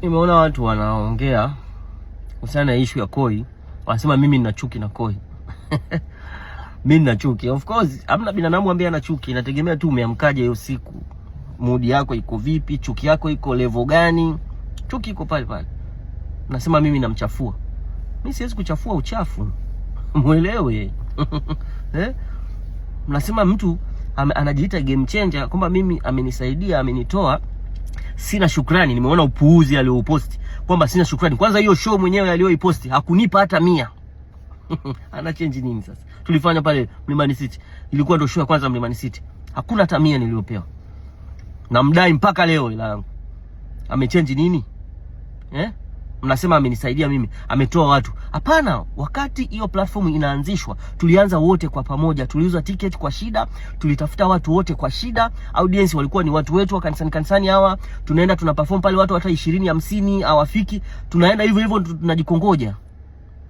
Nimeona watu wanaongea kuhusiana na issue ya Koi, wanasema mimi nina chuki na Koi. Mimi nina chuki. Of course, hamna binadamu ambaye ana chuki, inategemea tu umeamkaje hiyo siku. Mood yako iko vipi, chuki yako iko level gani? Chuki iko pale pale. Nasema mimi namchafua. Mimi siwezi kuchafua uchafu. Muelewe. Mnasema mtu anajiita game changer kwamba mimi amenisaidia, amenitoa, sina shukrani. Nimeona upuuzi alioposti kwamba sina shukrani. Kwanza hiyo show mwenyewe aliyoiposti hakunipa hata 100. Ana change nini sasa? Tulifanya pale Mlimani City. Ilikuwa ndio show ya kwanza Mlimani City. Hakuna hata 100 niliyopewa. Na mdai mpaka leo ila yangu. Amechange nini? Mnasema amenisaidia mimi, ametoa watu. Hapana, wakati hiyo platform inaanzishwa, tulianza wote kwa pamoja. Tuliuza ticket kwa shida, tulitafuta watu wote kwa shida. Audience walikuwa ni watu wetu wa kanisani hawa. Tunaenda tunaperform pale, watu hata 20 50 hawafiki. Tunaenda hivyo hivyo tunajikongoja.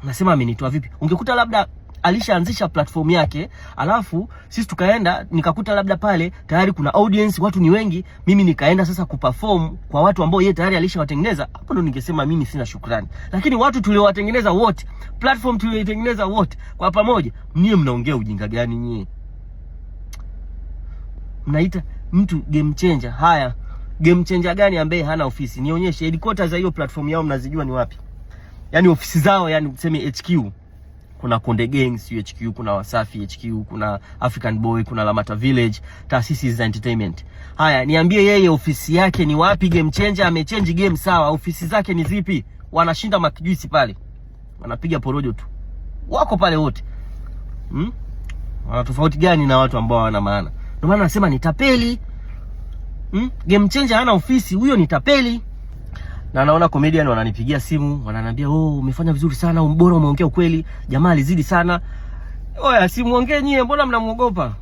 Nasema amenitoa vipi? Ungekuta labda alishaanzisha platform yake, alafu sisi tukaenda, nikakuta labda pale tayari kuna audience, watu ni wengi, mimi nikaenda sasa kuperform kwa watu ambao yeye tayari alishawatengeneza, hapo ndo ningesema mimi sina shukrani. Lakini watu tuliowatengeneza wote, platform tulioitengeneza wote kwa pamoja, nyie mnaongea ujinga gani nyie? Mnaita mtu game changer. Haya, game changer gani ambaye hana ofisi? Nionyeshe headquarters za hiyo platform yao, mnazijua ni wapi? Yaani ofisi zao, yani tuseme HQ. Kuna Konde Gang HQ, kuna Wasafi HQ, kuna African Boy, kuna Lamata Village, taasisi za entertainment. Haya, niambie yeye ofisi yake ni wapi? Game changer amechange game, sawa. Ofisi zake ni zipi? Wanashinda makijuisi pale, wanapiga porojo tu, wako pale wote. Wana tofauti gani na watu ambao hawana maana? Ndio maana nasema ni tapeli. Game changer hana ofisi, huyo ni tapeli. Na naona comedian wananipigia simu, wananiambia umefanya vizuri sana, bora umeongea ukweli, jamaa alizidi sana. Oya, simuongee nyie, mbona mnamuogopa?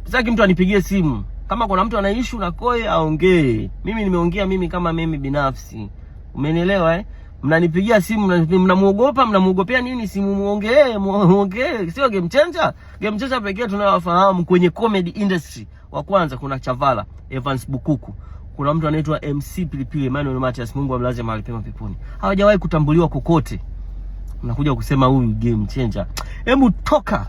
Sitaki mtu anipigie simu. Kama kuna mtu ana issue na Koi aongee. Mimi nimeongea mimi kama mimi binafsi. Umenielewa Mnanipigia simu, mnamuogopa, mnamuogopea nini? Simu muongee. Sio game changer. Game changer pekee tunawafahamu kwenye comedy industry. Wa kwanza kuna Chavala, Evans Bukuku. Kuna mtu anaitwa MC Pilipili, Emmanuel Matias, Mungu amlaze mahali pema peponi. Hawajawahi kutambuliwa kokote. Unakuja kusema huyu game changer. Hebu toka.